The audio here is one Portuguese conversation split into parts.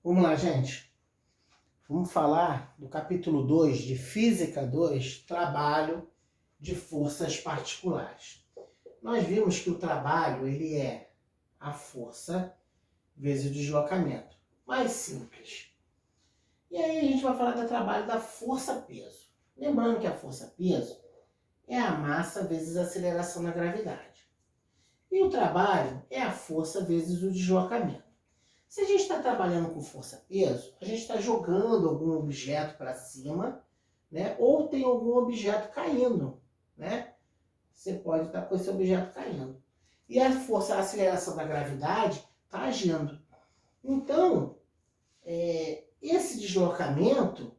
Vamos lá, gente. Vamos falar do capítulo 2 de Física 2, trabalho de forças particulares. Nós vimos que o trabalho ele é a força vezes o deslocamento. Mais simples. E aí a gente vai falar do trabalho da força-peso. Lembrando que a força-peso é a massa vezes a aceleração na gravidade. E o trabalho é a força vezes o deslocamento. Se a gente está trabalhando com força-peso, a gente está jogando algum objeto para cima, né? Ou tem algum objeto caindo, né? Você pode estar com esse objeto caindo. E a força, a aceleração da gravidade está agindo. Então, esse deslocamento,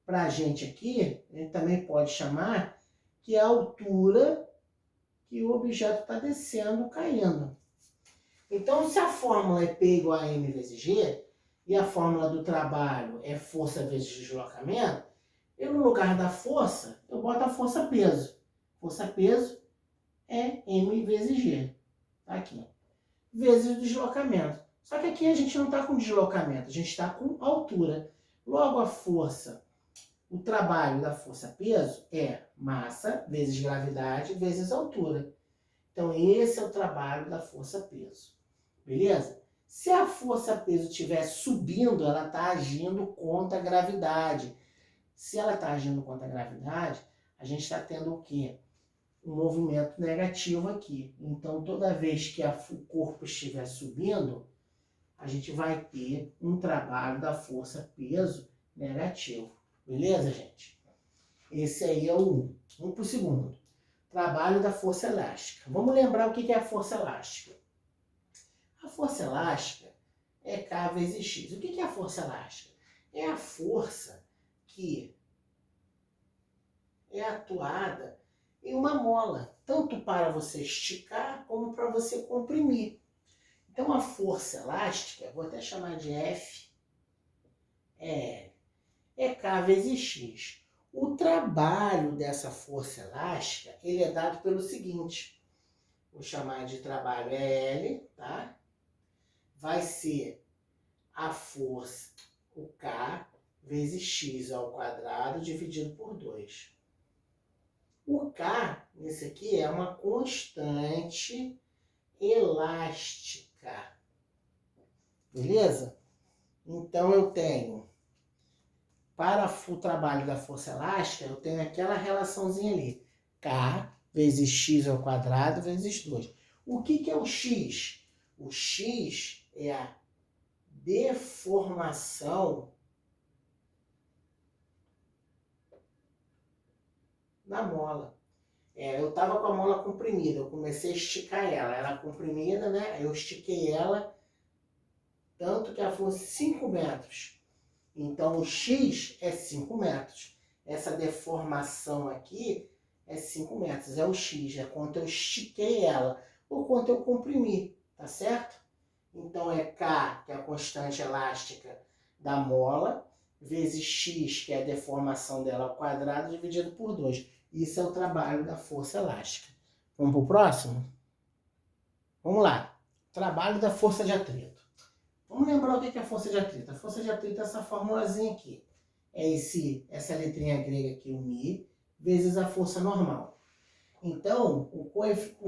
para a gente aqui, a gente também pode chamar que é a altura que o objeto está descendo, caindo. Então, se a fórmula é P igual a M vezes G, e a fórmula do trabalho é força vezes deslocamento, eu no lugar da força, eu boto a força-peso. Força-peso é M vezes G. Tá aqui. Vezes o deslocamento. Só que aqui a gente não está com deslocamento, a gente está com altura. Logo, a força, o trabalho da força-peso é massa vezes gravidade vezes altura. Então, esse é o trabalho da força-peso. Beleza? Se a força-peso estiver subindo, ela está agindo contra a gravidade. Se ela está agindo contra a gravidade, a gente está tendo o quê? Um movimento negativo aqui. Então, toda vez que o corpo estiver subindo, a gente vai ter um trabalho da força-peso negativo. Beleza, gente? Esse aí é o 1. Vamos para o segundo. Trabalho da força elástica. Vamos lembrar o que é a força elástica. A força elástica é K vezes X. O que é a força elástica? É a força que é atuada em uma mola, tanto para você esticar como para você comprimir. Então a força elástica, vou até chamar de F, é K vezes X. O trabalho dessa força elástica, ele é dado pelo seguinte, vou chamar de trabalho L, tá? Vai ser a força, o K, vezes X ao quadrado dividido por 2. O K, nesse aqui, é uma constante elástica. Beleza? Então, eu tenho, para o trabalho da força elástica, eu tenho aquela relaçãozinha ali. K vezes X ao quadrado vezes 2. O que é o X? O X é a deformação da mola. Eu estava com a mola comprimida, eu comecei a esticar ela. Ela comprimida, né? Eu estiquei ela tanto que ela fosse 5 metros. Então, o X é 5 metros. Essa deformação aqui é 5 metros. É o X, é quanto eu estiquei ela, ou quanto eu comprimi, tá certo? Então, é K, que é a constante elástica da mola, vezes X, que é a deformação dela ao quadrado, dividido por 2. Isso é o trabalho da força elástica. Vamos para o próximo? Vamos lá. Trabalho da força de atrito. Vamos lembrar o que é a força de atrito. A força de atrito é essa formulazinha aqui. É essa letrinha grega aqui, o μ, vezes a força normal. Então, o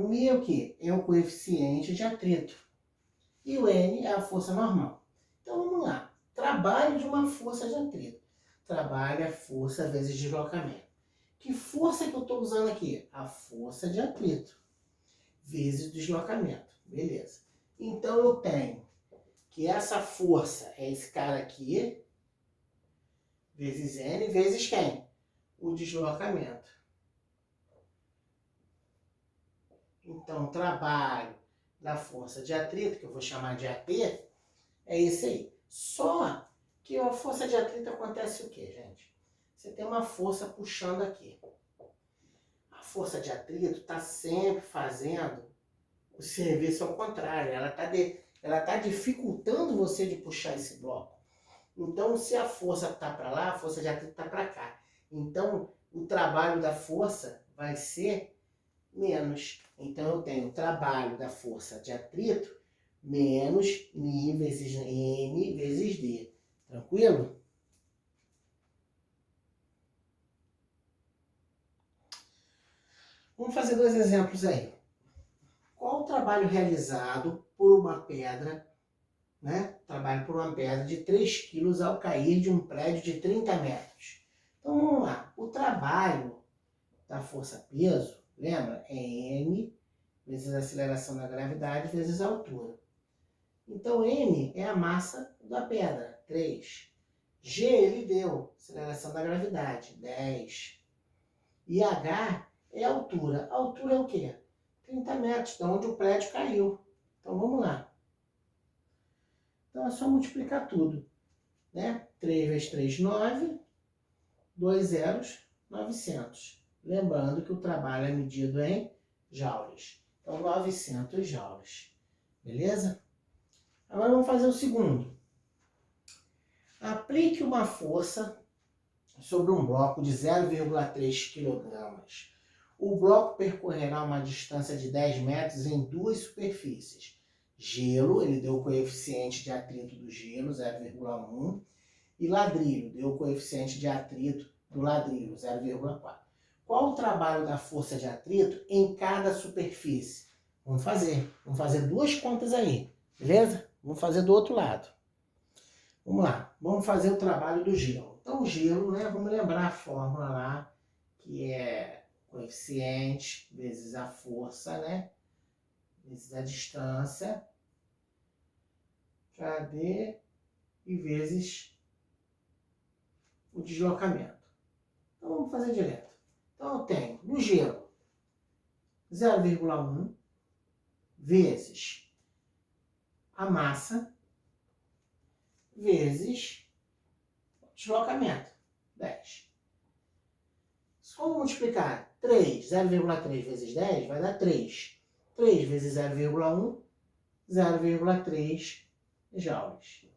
μ é o quê? É o coeficiente de atrito. E o N é a força normal. Então, vamos lá. Trabalho de uma força de atrito. Trabalho é força vezes deslocamento. Que força que eu estou usando aqui? A força de atrito vezes deslocamento. Beleza. Então, eu tenho que essa força é esse cara aqui, vezes N, vezes quem? O deslocamento. Então, o trabalho da força de atrito, que eu vou chamar de AT, é esse aí. Só que a força de atrito acontece o quê, gente? Você tem uma força puxando aqui. A força de atrito está sempre fazendo o serviço ao contrário. Ela tá dificultando você de puxar esse bloco. Então, se a força está para lá, a força de atrito está para cá. Então, o trabalho da força vai ser menos. Então, eu tenho o trabalho da força de atrito menos μ vezes N vezes D. Tranquilo? Vamos fazer 2 exemplos aí. Qual o trabalho realizado por uma pedra, né? Trabalho por uma pedra de 3 quilos ao cair de um prédio de 30 metros. Então vamos lá. O trabalho da força-peso, lembra? É M vezes a aceleração da gravidade vezes a altura. Então M é a massa da pedra, 3. G ele deu, aceleração da gravidade, 10. E H é a altura. A altura é o quê? 30 metros, de onde o prédio caiu. Então vamos lá. Então é só multiplicar tudo, né? 3 vezes 3, 9. 2 zeros, 900. Lembrando que o trabalho é medido em joules. Então 900 joules. Beleza? Agora vamos fazer o segundo. Aplique uma força sobre um bloco de 0,3 kg. O bloco percorrerá uma distância de 10 metros em 2 superfícies. Gelo, ele deu o coeficiente de atrito do gelo, 0,1. E ladrilho, deu o coeficiente de atrito do ladrilho, 0,4. Qual o trabalho da força de atrito em cada superfície? Vamos fazer 2 contas aí, beleza? Vamos fazer do outro lado. Vamos lá, vamos fazer o trabalho do gelo. Então o gelo, né, vamos lembrar a fórmula lá, que é coeficiente vezes a força, né, vezes a distância, cadê? E vezes o deslocamento. Então vamos fazer direto. Então eu tenho no gelo 0,1 vezes a massa vezes o deslocamento, 10. Se for multiplicar 3, 0,3 vezes 10 vai dar 3. 3 vezes 0,1, 0,3 joules.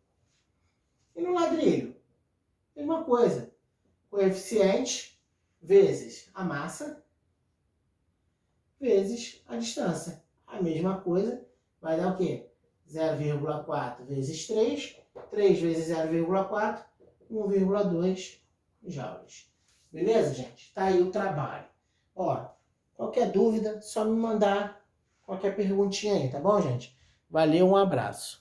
E no ladrilho, mesma coisa. Coeficiente vezes a massa vezes a distância. A mesma coisa vai dar o quê? 0,4 vezes 3. 3 vezes 0,4, 1,2 joules. Beleza, gente? Tá aí o trabalho. Ó, qualquer dúvida, só me mandar qualquer perguntinha aí, tá bom, gente? Valeu, um abraço.